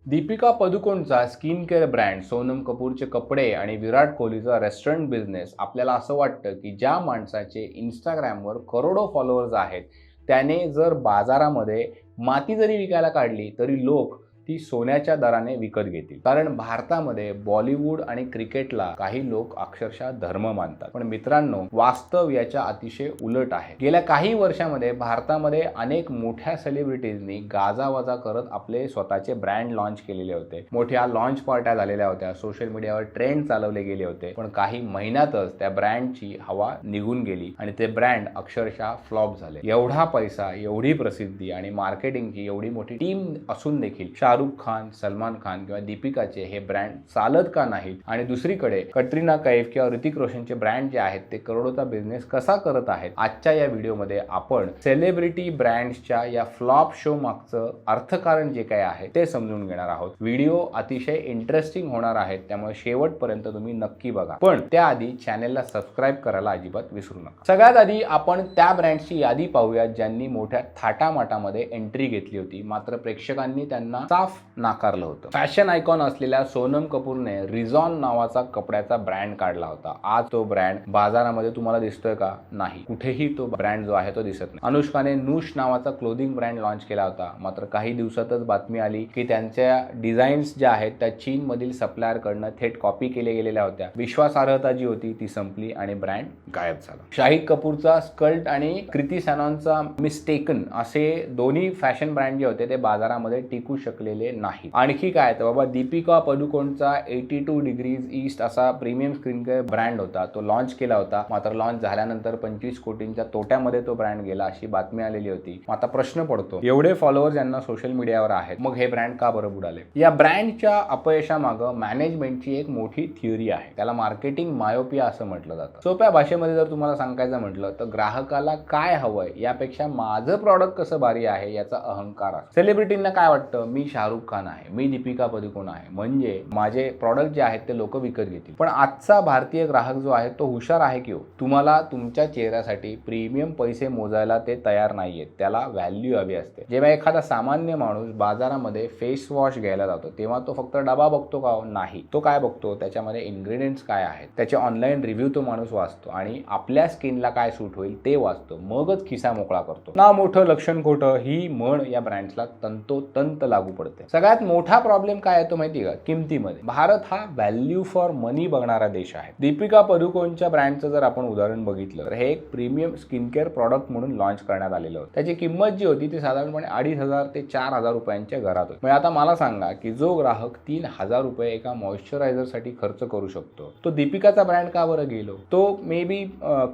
दीपिका पदुकोणचा skin care brand, Sonam कपूरचे कपडे आणि विराट कोहलीचा रेस्टॉरंट बिझनेस आपल्याला असं वाटतं की ज्या माणसाचे इंस्टाग्रामवर करोडो फॉलोअर्स आहेत, त्याने जर बाजारामध्ये माती जरी विकायला काढली तरी लोक ती सोन्याच्या दराने विकत घेतील. कारण भारतामध्ये बॉलिवूड आणि क्रिकेटला काही लोक अक्षरशः धर्म मानतात. पण मित्रांनो, वास्तव याच्या अतिशय उलट आहे. गेल्या काही वर्षामध्ये भारतामध्ये अनेक मोठ्या सेलिब्रिटीजनी गाजावाजा करत आपले स्वतःचे ब्रँड लॉन्च केलेले होते. मोठ्या लॉन्च पार्ट्या झालेल्या होत्या, सोशल मीडियावर ट्रेंड चालवले गेले होते. पण काही महिन्यातच त्या ब्रँडची हवा निघून गेली आणि ते ब्रँड अक्षरशः फ्लॉप झाले. एवढा पैसा, एवढी प्रसिद्धी आणि मार्केटिंगची एवढी मोठी टीम असून देखील शाहरुख खान, सलमान खान किंवा दीपिकाचे हे ब्रँड चालत का नाहीत? आणि दुसरीकडे कटरीना कैफ किंवा ऋतिक रोशनचे ब्रँड जे आहेत ते करोडोचा बिझनेस कसा करत आहेत? आजच्या या व्हिडिओमध्ये आपण सेलिब्रिटी ब्रँड्सच्या या फ्लॉप शो मागचं अर्थकारण जे काय आहे ते समजून घेणार आहोत. व्हिडिओ अतिशय इंटरेस्टिंग होणार आहेत, त्यामुळे शेवटपर्यंत तुम्ही नक्की बघा. पण त्याआधी चॅनेलला सबस्क्राईब करायला अजिबात विसरू नका. सगळ्यात आधी आपण त्या ब्रँड्सची यादी पाहूया ज्यांनी मोठ्या थाटामाटामध्ये एंट्री घेतली होती, मात्र प्रेक्षकांनी त्यांना साफ नाकारलं होतं. फॅशन आयकॉन असलेल्या सोनम कपूरने रिझॉन नावाचा कपड्याचा ब्रँड काढला होता. आज तो ब्रँड बाजारामध्ये तुम्हाला दिसतोय का? नाही. कुठेही तो ब्रँड जो आहे तो दिसत नाही. अनुष्काने नूश नावाचा क्लोथिंग ब्रँड लॉन्च केला होता, मात्र काही दिवसातच बातमी आली की त्यांच्या डिझाईन्स ज्या आहेत त्या चीन मधील सप्लायर कडनं थेट कॉपी केल्या गेलेल्या होत्या. विश्वासार्हता जी होती ती संपली आणि ब्रँड गायब झाला. शाहिद कपूरचा स्कल्ट आणि कृती सॅनॉनचा मिस्टेकन असे दोन्ही फॅशन ब्रँड जे होते ते बाजारामध्ये टिकू शकलेले नाही. आणखी काय तर बाबा, दीपिका पदुकोणचा 82 डिग्रीज ईस्ट असा प्रीमियम स्किन केअर ब्रँड होता, तो लॉन्च केला होता. मात्र लॉन्च झाल्यानंतर 25 कोटींच्या तोट्यामध्ये तो ब्रँड गेला अशी बातमी आलेली होती. आता प्रश्न पडतो, एवढे फॉलोअर्स यांना सोशल मीडियावर आहेत, मग हे ब्रँड का बरं बुडाले? या ब्रँडच्या अपयशामागं मॅनेजमेंटची एक मोठी थिअरी आहे. त्याला मार्केटिंग मायोपिया असं म्हटलं जातं. सोप्या भाषेमध्ये जर तुम्हाला सांगायचं म्हटलं तर ग्राहकाला काय हवंय यापेक्षा माझं प्रॉडक्ट कसं भारी आहे याचा अहंकार आहे. सेलिब्रिटींना काय वाटतं, मी शाहरुख खान आहे, मी दीपिका पदुकोण आहे, म्हणजे माझे प्रॉडक्ट जे आहेत ते लोक विकत घेतील. पण आजचा भारतीय ग्राहक जो आहे तो हुशार आहे की हो? तुम्हाला तुमच्या चेहऱ्यासाठी प्रीमियम पैसे मोजायला ते तयार नाहीयेत. त्याला व्हॅल्यू हवी असते. जेव्हा एखादा सामान्य माणूस बाजारामध्ये फेस वॉश घ्यायला जातो तेव्हा तो फक्त डबा बघतो का? नाही. तो काय बघतो? त्याच्यामध्ये इन्ग्रेडियंट्स काय आहेत, त्याचे ऑनलाईन रिव्ह्यू तो माणूस वाचतो आणि आपल्या स्किनला काय सूट होईल ते वाचतो. मगच खिसा मोकळा करतो. ना मोठं लक्षण खोटं ही म्हण या ब्रँड्सला तंतोतंत लागू पडते. सगळ्यात मोठा प्रॉब्लेम काय आहे तो माहिती का? किमतीमध्ये. भारत हा व्हॅल्यू फॉर मनी बघणारा देश आहे. दीपिका पदुकोणच्या ब्रँडचं जर आपण उदाहरण बघितलं तर हे एक प्रीमियम स्किन केअर प्रॉडक्ट म्हणून लॉन्च करण्यात आलेलं होतं. त्याची किंमत जी होती ती साधारणपणे 2,500 ते 4,000 रुपयांच्या घरात होती. म्हणजे आता मला सांगा की जो ग्राहक 3,000 रुपये एका मॉइश्चरायझर साठी खर्च करू शकतो, तो दीपिकाचा ब्रँड का बरं गेलो? तो मे बी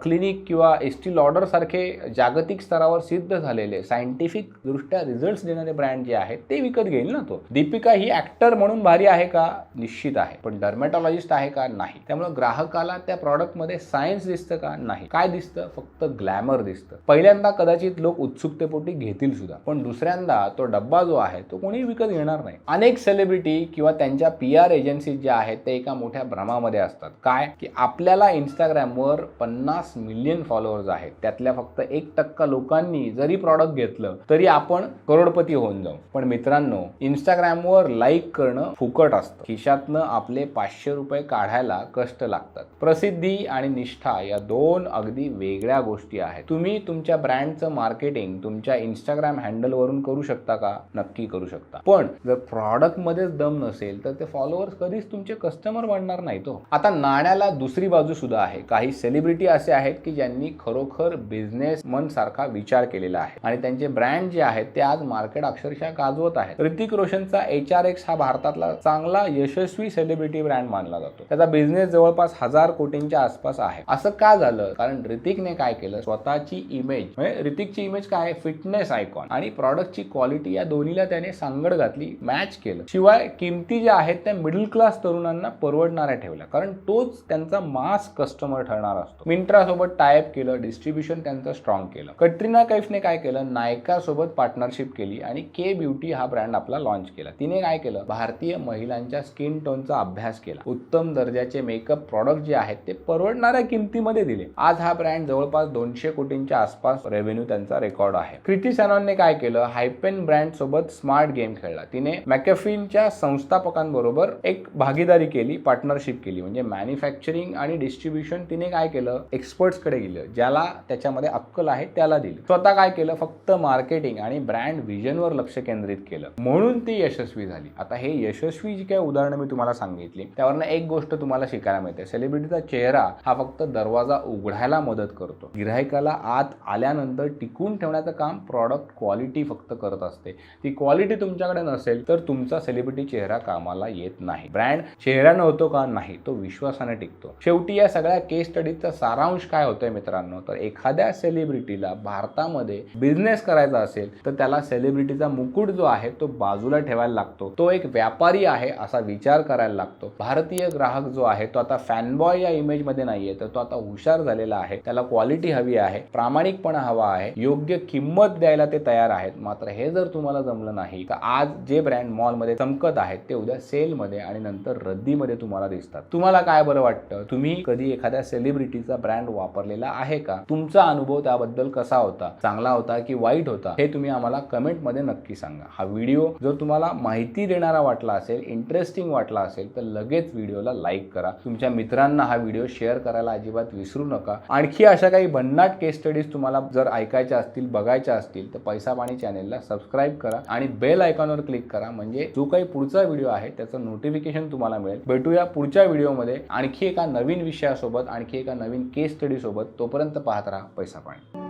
क्लिनिक किंवा एस्टी लॉडर सारखे जागतिक स्तरावर सिद्ध झालेले सायंटिफिक दृष्ट्या रिझल्ट्स देणारे ब्रँड जे आहेत ते विकत घेईल ना तो. दीपिका ही ऍक्टर म्हणून भारी आहे का? निश्चित आहे. पण डर्मॅटॉलॉजिस्ट आहे का? नाही. त्यामुळे ग्राहकाला त्या प्रॉडक्ट मध्ये सायन्स दिसतं का? नाही. काय दिसतं? फक्त ग्लॅमर दिसतं. पहिल्यांदा कदाचित लोक उत्सुकतेपोटी घेतील सुद्धा, पण दुसऱ्यांदा तो डब्बा जो आहे तो कोणी विकत घेणार नाही. अनेक सेलिब्रिटी किंवा त्यांच्या PR एजन्सी ज्या आहेत ते एका मोठ्या भ्रमामध्ये असतात. काय की आपल्याला इंस्टाग्रामवर 50 मिलियन फॉलोअर्स आहेत, त्यातल्या फक्त 1% लोकांनी जरी प्रॉडक्ट घेतलं तरी आपण करोडपती होऊन जाऊ. पण मित्रांनो, इंस्टाग्रामवर लाईक करणं फुकट असतं. खिशातनं आपले 500 रुपये काढायला कष्ट लागतात. प्रसिद्धी आणि निष्ठा या दोन अगदी वेगळ्या गोष्टी आहेत. तुम्ही तुमच्या ब्रँडचं मार्केटिंग तुमच्या इंस्टाग्राम हँडलवरून करू शकता का? नक्की करू शकता. पण जर प्रॉडक्ट मध्येच दम नसेल तर ते फॉलोअर्स कधीच तुमचे कस्टमर बनणार नाही तो. आता नाण्याला दुसरी बाजू सुद्धा आहे. काही सेलिब्रिटी असे आहेत की ज्यांनी खरोखर बिझनेसमन सारखा विचार केलेला आहे आणि त्यांचे ब्रँड जे आहेत ते आज मार्केट अक्षरशः गाजवत आहेत. ऋतिक रोशनचा HRX हा भारतातला चांगला यशस्वी सेलिब्रिटी ब्रँड मानला जातो. त्याचा बिझनेस जवळपास 1000 कोटींच्या आसपास आहे. असं का झालं? कारण ऋतिकने काय केलं, स्वतःची इमेज, म्हणजे ऋतिकची इमेज काय, फिटनेस आयकॉन आणि प्रॉडक्टची क्वालिटी या दोन्हीला त्याने सांगड घातली, मॅच केलं. शिवाय किमती ज्या आहेत त्या मिडल क्लास तरुणांना परवडणाऱ्या ठेवल्या, कारण तोच त्यांचा मास कस्टमर ठरणार असतो. मिंत्रा सोबत टायअप केलं, डिस्ट्रीब्युशन त्यांचं स्ट्रॉंग केलं. कटरीना कैफने काय केलं, नायका सोबत पार्टनरशिप केली आणि के ब्युटी हा ब्रँड आपला आपला लॉन्च केला. तिने काय केलं, भारतीय महिलांच्या स्किन टोनचा अभ्यास केला, उत्तम दर्जाचे मेकअप प्रॉडक्ट जे आहेत ते परवडणाऱ्या किमतीमध्ये दिले. आज हा ब्रँड जवळपास 200 कोटींच्या आसपास रेव्हेन्यू त्यांचा रेकॉर्ड आहे. कृती सॅनॉनने काय केलं, हायपेन ब्रँड सोबत स्मार्ट गेम खेळला. तिने मॅकेफिनच्या संस्थापकांबरोबर एक भागीदारी केली, पार्टनरशिप केली. म्हणजे मॅन्युफॅक्चरिंग आणि डिस्ट्रीब्युशन तिने काय केलं, एक्सपर्ट्सकडे गेलं, ज्याला त्याच्यामध्ये अक्कल आहे त्याला दिलं. स्वतः काय केलं, फक्त मार्केटिंग आणि ब्रँड व्हिजनवर लक्ष केंद्रित केलं, म्हणून ती यशस्वी झाली. आता हे यशस्वी जी काही उदाहरणं मी तुम्हाला सांगितली त्यावरनं एक गोष्ट तुम्हाला शिकायला मिळते, सेलिब्रिटीचा चेहरा हा फक्त दरवाजा उघडायला मदत करतो. गिराहिकाला आत आल्यानंतर टिकून ठेवण्याचं काम प्रॉडक्ट क्वालिटी फक्त करत असते. ती क्वालिटी तुमच्याकडे नसेल तर तुमचा सेलिब्रिटी चेहरा कामाला येत नाही. ब्रँड चेहऱ्यानं होतो का, नाही, तो विश्वासाने टिकतो. शेवटी या सगळ्या केस स्टडीजचा सारांश काय होतोय मित्रांनो, तर एखाद्या सेलिब्रिटीला भारतामध्ये बिझनेस करायचा असेल तर त्याला सेलिब्रिटीचा मुकुट जो आहे तो बाजूला ठेवायला लागतो. तो एक व्यापारी आहे असा विचार करायला लागतो. भारतीय ग्राहक जो आहे तो आता फॅनबॉय या इमेजमध्ये नाहीये, तर तो आता हुशार झालेला आहे. त्याला क्वालिटी हवी आहे, प्रामाणिकपणा हवा आहे, योग्य किंमत द्यायला ते तयार आहेत. मात्र हे जर तुम्हाला जमलं नाही तर आज जे ब्रँड मॉलमध्ये चमकत आहेत ते उद्या सेलमध्ये आणि नंतर रद्दीमध्ये तुम्हाला दिसतात. तुम्हाला काय बरं वाटतं, तुम्ही कधी एखाद्या सेलिब्रिटीचा ब्रँड वापरलेला आहे का? तुमचा अनुभव त्याबद्दल कसा होता, चांगला होता की वाईट होता, हे तुम्ही आम्हाला कमेंटमध्ये नक्की सांगा. हा व्हिडिओ जर तुम्हाला माहिती देणारा वाटला असेल, इंटरेस्टिंग वाटला असेल तर लगेच व्हिडिओला लाईक करा. तुमच्या मित्रांना हा व्हिडिओ शेअर करायला अजिबात विसरू नका. आणखी अशा काही भन्नाट केस स्टडीज तुम्हाला जर ऐकायच्या असतील, बघायच्या असतील तर पैसा पाणी चॅनेलला सबस्क्राईब करा आणि बेल आयकॉनवर क्लिक करा, म्हणजे जो काही पुढचा व्हिडिओ आहे त्याचं नोटिफिकेशन तुम्हाला मिळेल. भेटूया पुढच्या व्हिडिओमध्ये आणखी एका नवीन विषयासोबत, आणखी एका नवीन केस स्टडी सोबत. तोपर्यंत पाहत राहा पैसा पाणी.